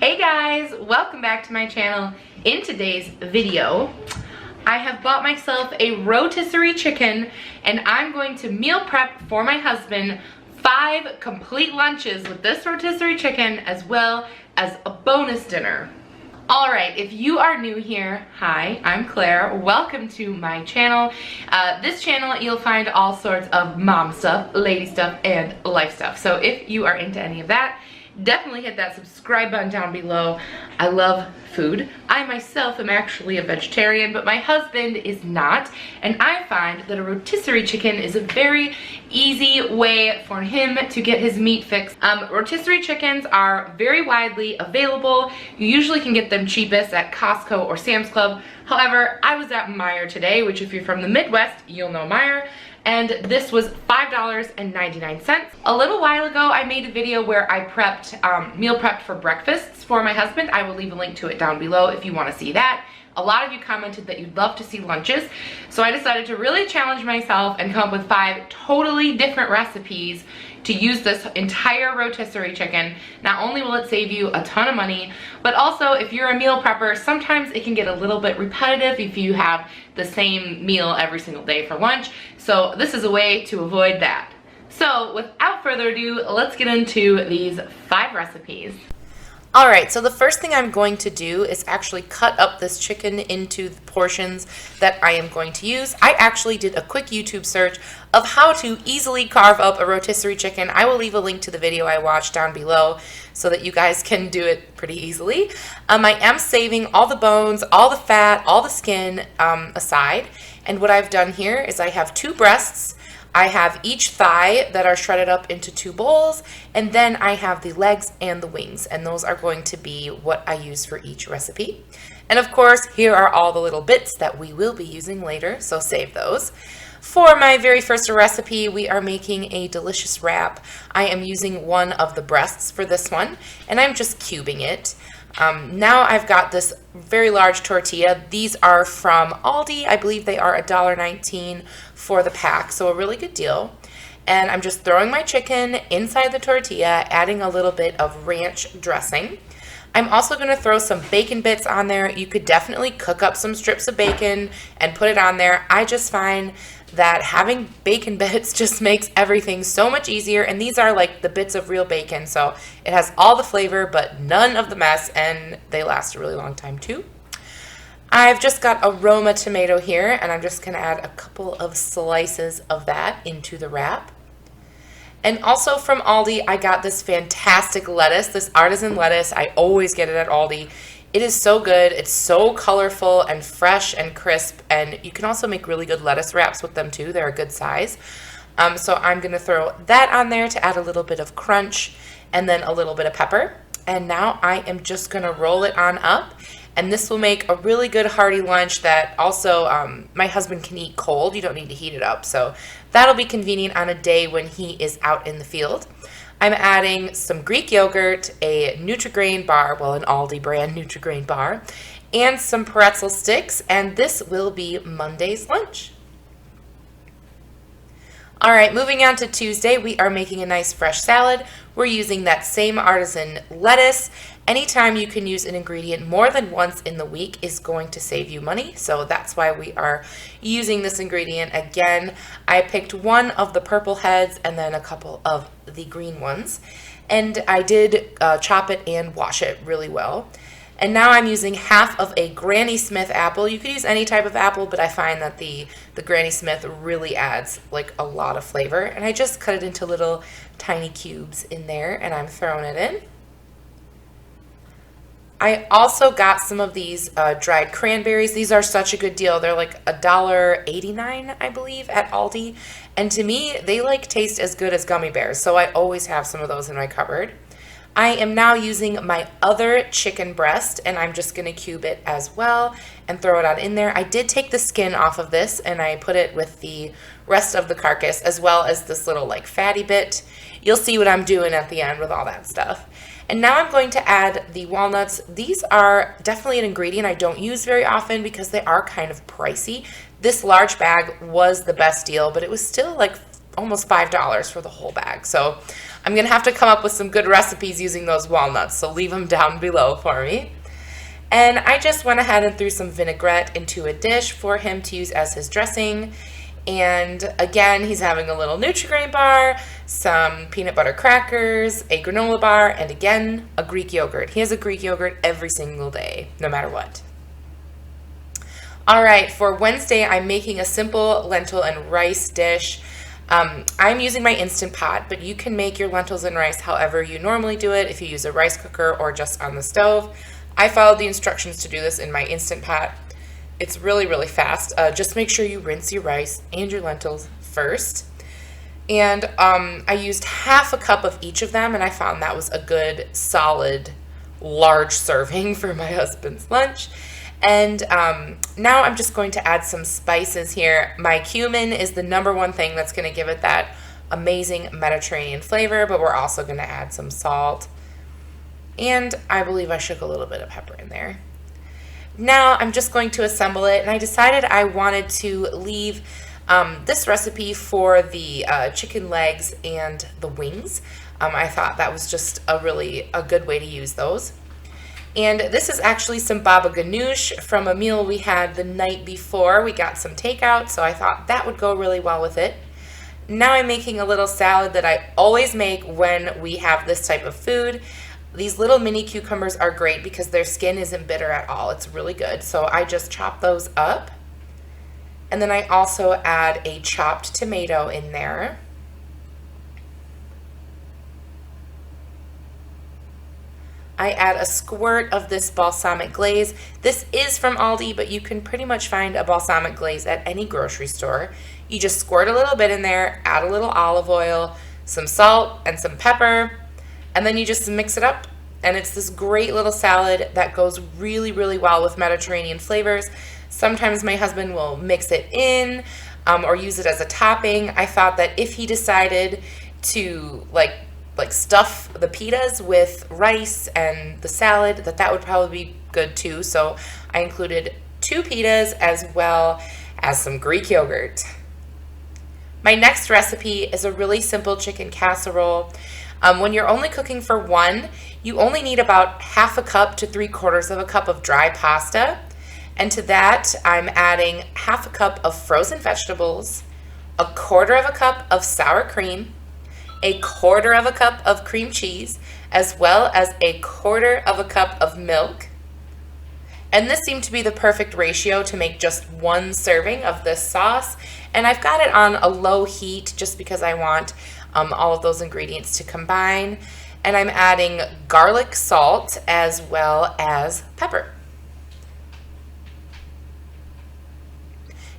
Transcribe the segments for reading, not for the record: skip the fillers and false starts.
Hey guys, welcome back to my channel. In today's video, I have bought myself a rotisserie chicken and I'm going to meal prep for my husband 5 complete lunches with this rotisserie chicken as well as a bonus dinner. Alright, if you are new here, hi, I'm Claire. Welcome to my channel. This channel, you'll find all sorts of mom stuff, lady stuff, and life stuff. So if you are into any of that, definitely hit that subscribe button down below. I love food. I myself am actually a vegetarian, but my husband is not, and I find that a rotisserie chicken is a very easy way for him to get his meat fix. Rotisserie chickens are very widely available. You usually can get them cheapest at Costco or Sam's Club. However, I was at Meijer today, which if you're from the Midwest, you'll know Meijer, and this was $5.99. A little while ago, I made a video where I meal prepped for breakfasts for my husband. I will leave a link to it down below if you want to see that. A lot of you commented that you'd love to see lunches, so I decided to really challenge myself and come up with 5 totally different recipes to use this entire rotisserie chicken. Not only will it save you a ton of money, but also if you're a meal prepper, sometimes it can get a little bit repetitive if you have the same meal every single day for lunch. So this is a way to avoid that. So without further ado, let's get into these 5 recipes. Alright, so the first thing I'm going to do is actually cut up this chicken into the portions that I am going to use. I actually did a quick YouTube search of how to easily carve up a rotisserie chicken. I will leave a link to the video I watched down below so that you guys can do it pretty easily. I am saving all the bones, all the fat, all the skin aside. And what I've done here is I have 2 breasts. I have each thigh that are shredded up into 2 bowls, and then I have the legs and the wings, and those are going to be what I use for each recipe. And of course, here are all the little bits that we will be using later, so save those. For my very first recipe, we are making a delicious wrap. I am using one of the breasts for this one, and I'm just cubing it. Now I've got this very large tortilla. These are from Aldi. I believe they are $1.19 for the pack, so a really good deal. And I'm just throwing my chicken inside the tortilla, adding a little bit of ranch dressing. I'm also going to throw some bacon bits on there. You could definitely cook up some strips of bacon and put it on there. I just find that having bacon bits just makes everything so much easier, and these are like the bits of real bacon, so it has all the flavor but none of the mess, and they last a really long time too. I've just got a Roma tomato here, and I'm just going to add a couple of slices of that into the wrap. And also from Aldi, I got this fantastic lettuce, this artisan lettuce. I always get it at Aldi. It is so good. It's so colorful and fresh and crisp, and you can also make really good lettuce wraps with them too. They're a good size. So I'm going to throw that on there to add a little bit of crunch and then a little bit of pepper. And now I am just going to roll it on up, and this will make a really good hearty lunch that also my husband can eat cold. You don't need to heat it up, so that'll be convenient on a day when he is out in the field. I'm adding some Greek yogurt, a Nutri-Grain bar, well, an Aldi brand Nutri-Grain bar, and some pretzel sticks, and this will be Monday's lunch. All right, moving on to Tuesday, we are making a nice fresh salad. We're using that same artisan lettuce. Anytime you can use an ingredient more than once in the week is going to save you money, so that's why we are using this ingredient again. I picked one of the purple heads and then a couple of the green ones, and I did chop it and wash it really well. And now I'm using half of a Granny Smith apple. You could use any type of apple, but I find that the Granny Smith really adds like a lot of flavor. And I just cut it into little tiny cubes in there, and I'm throwing it in. I also got some of these dried cranberries. These are such a good deal. They're like $1.89, I believe, at Aldi. And to me, they like taste as good as gummy bears, so I always have some of those in my cupboard. I am now using my other chicken breast, and I'm just going to cube it as well and throw it on in there. I did take the skin off of this, and I put it with the rest of the carcass as well as this little like fatty bit. You'll see what I'm doing at the end with all that stuff. And now I'm going to add the walnuts. These are definitely an ingredient I don't use very often because they are kind of pricey. This large bag was the best deal, but it was still like almost $5 for the whole bag. So I'm going to have to come up with some good recipes using those walnuts, so leave them down below for me. And I just went ahead and threw some vinaigrette into a dish for him to use as his dressing. And again, he's having a little Nutri-Grain bar, some peanut butter crackers, a granola bar, and again, a Greek yogurt. He has a Greek yogurt every single day, no matter what. All right, for Wednesday, I'm making a simple lentil and rice dish. I'm using my Instant Pot, but you can make your lentils and rice however you normally do it, if you use a rice cooker or just on the stove. I followed the instructions to do this in my Instant Pot. It's really, really fast. Just make sure you rinse your rice and your lentils first. And I used half a cup of each of them, and I found that was a good, solid, large serving for my husband's lunch. And now I'm just going to add some spices here. My cumin is the #1 thing that's going to give it that amazing Mediterranean flavor, but we're also going to add some salt. And I believe I shook a little bit of pepper in there. Now I'm just going to assemble it, and I decided I wanted to leave this recipe for the chicken legs and the wings. I thought that was just a good way to use those. And this is actually some baba ganoush from a meal we had the night before. We got some takeout, so I thought that would go really well with it. Now I'm making a little salad that I always make when we have this type of food. These little mini cucumbers are great because their skin isn't bitter at all. It's really good. So I just chop those up. And then I also add a chopped tomato in there. I add a squirt of this balsamic glaze. This is from Aldi, but you can pretty much find a balsamic glaze at any grocery store. You just squirt a little bit in there, add a little olive oil, some salt, and some pepper, and then you just mix it up. And it's this great little salad that goes really, really well with Mediterranean flavors. Sometimes my husband will mix it in or use it as a topping. I thought that if he decided to like stuff the pitas with rice and the salad, that would probably be good too. So I included 2 pitas as well as some Greek yogurt. My next recipe is a really simple chicken casserole. When you're only cooking for one, you only need about half a cup to 3/4 of a cup of dry pasta. And to that, I'm adding half a cup of frozen vegetables, 1/4 of a cup of sour cream, 1/4 of a cup of cream cheese, as well as 1/4 of a cup of milk. And this seemed to be the perfect ratio to make just one serving of this sauce. And I've got it on a low heat just because I want all of those ingredients to combine. And I'm adding garlic salt as well as pepper.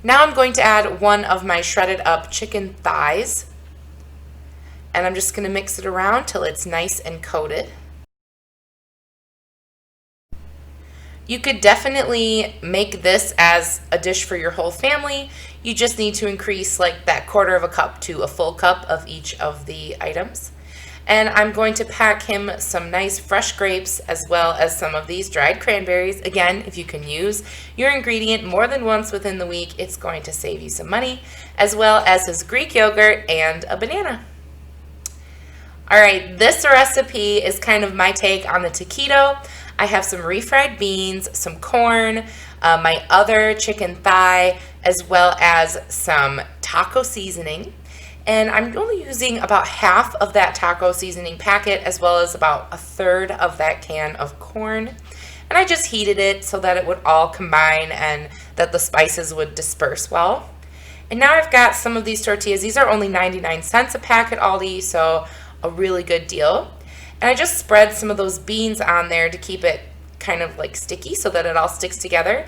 Now I'm going to add one of my shredded up chicken thighs. And I'm just going to mix it around till it's nice and coated. You could definitely make this as a dish for your whole family. You just need to increase like that 1/4 of a cup to a full cup of each of the items. And I'm going to pack him some nice fresh grapes as well as some of these dried cranberries. Again, if you can use your ingredient more than once within the week, it's going to save you some money, as well as his Greek yogurt and a banana. All right, this recipe is kind of my take on the taquito. I have some refried beans, some corn, my other chicken thigh, as well as some taco seasoning. And I'm only using about half of that taco seasoning packet, as well as about 1/3 of that can of corn. And I just heated it so that it would all combine and that the spices would disperse well. And now I've got some of these tortillas. These are only 99 cents a pack at Aldi, so a really good deal. And I just spread some of those beans on there to keep it kind of like sticky so that it all sticks together.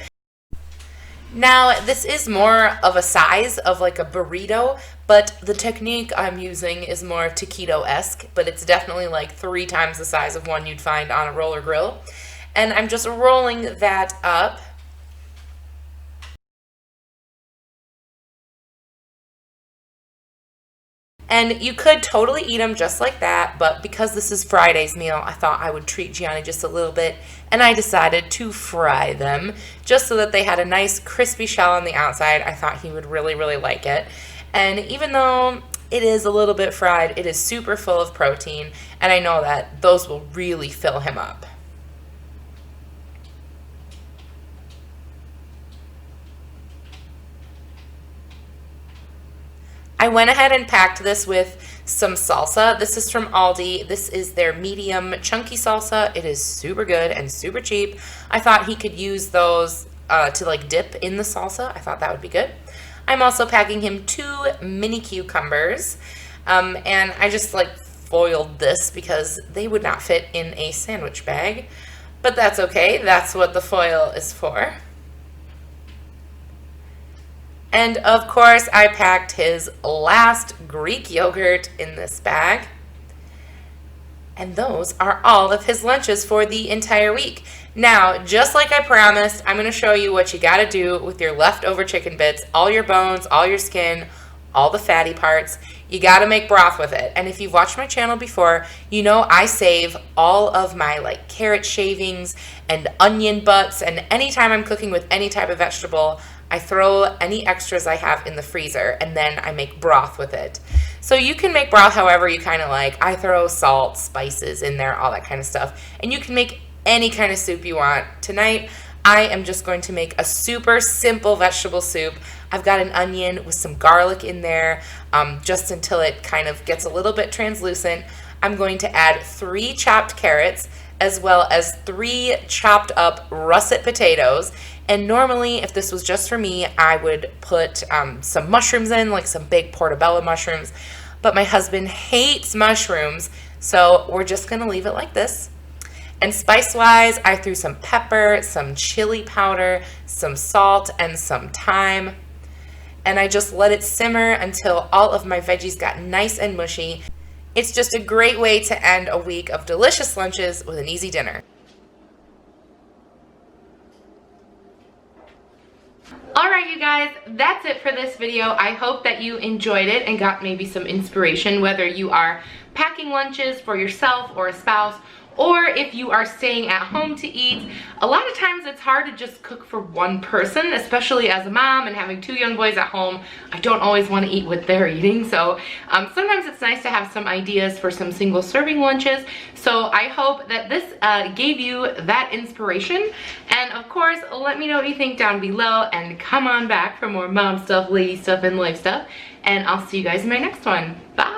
Now, this is more of a size of like a burrito, but the technique I'm using is more taquito-esque, but it's definitely like 3 times the size of one you'd find on a roller grill. And I'm just rolling that up. And you could totally eat them just like that, but because this is Friday's meal, I thought I would treat Gianni just a little bit, and I decided to fry them just so that they had a nice crispy shell on the outside. I thought he would really, really like it. And even though it is a little bit fried. It is super full of protein, and I know that those will really fill him up. I went ahead and packed this with some salsa. This is from Aldi. This is their medium chunky salsa. It is super good and super cheap. I thought he could use those to like dip in the salsa. I thought that would be good. I'm also packing him 2 mini cucumbers. And I just like foiled this because they would not fit in a sandwich bag. But that's okay. That's what the foil is for. And of course, I packed his last Greek yogurt in this bag. And those are all of his lunches for the entire week. Now, just like I promised, I'm going to show you what you got to do with your leftover chicken bits, all your bones, all your skin, all the fatty parts. You got to make broth with it. And if you've watched my channel before, you know I save all of my like carrot shavings and onion butts, and anytime I'm cooking with any type of vegetable, I throw any extras I have in the freezer, and then I make broth with it. So you can make broth however you kind of like. I throw salt, spices in there, all that kind of stuff. And you can make any kind of soup you want. Tonight, I am just going to make a super simple vegetable soup. I've got an onion with some garlic in there, just until it kind of gets a little bit translucent. I'm going to add 3 chopped carrots, as well as 3 chopped up russet potatoes. And normally, if this was just for me, I would put some mushrooms in, like some big portobello mushrooms. But my husband hates mushrooms, so we're just going to leave it like this. And spice-wise, I threw some pepper, some chili powder, some salt, and some thyme. And I just let it simmer until all of my veggies got nice and mushy. It's just a great way to end a week of delicious lunches with an easy dinner. Alright you guys, that's it for this video. I hope that you enjoyed it and got maybe some inspiration, whether you are packing lunches for yourself or a spouse, or if you are staying at home to eat. A lot of times it's hard to just cook for one person, especially as a mom and having 2 young boys at home. I don't always want to eat what they're eating, so sometimes it's nice to have some ideas for some single serving lunches. So I hope that this gave you that inspiration. And of course, let me know what you think down below, and come on back for more mom stuff, lady stuff, and life stuff. And I'll see you guys in my next one. Bye!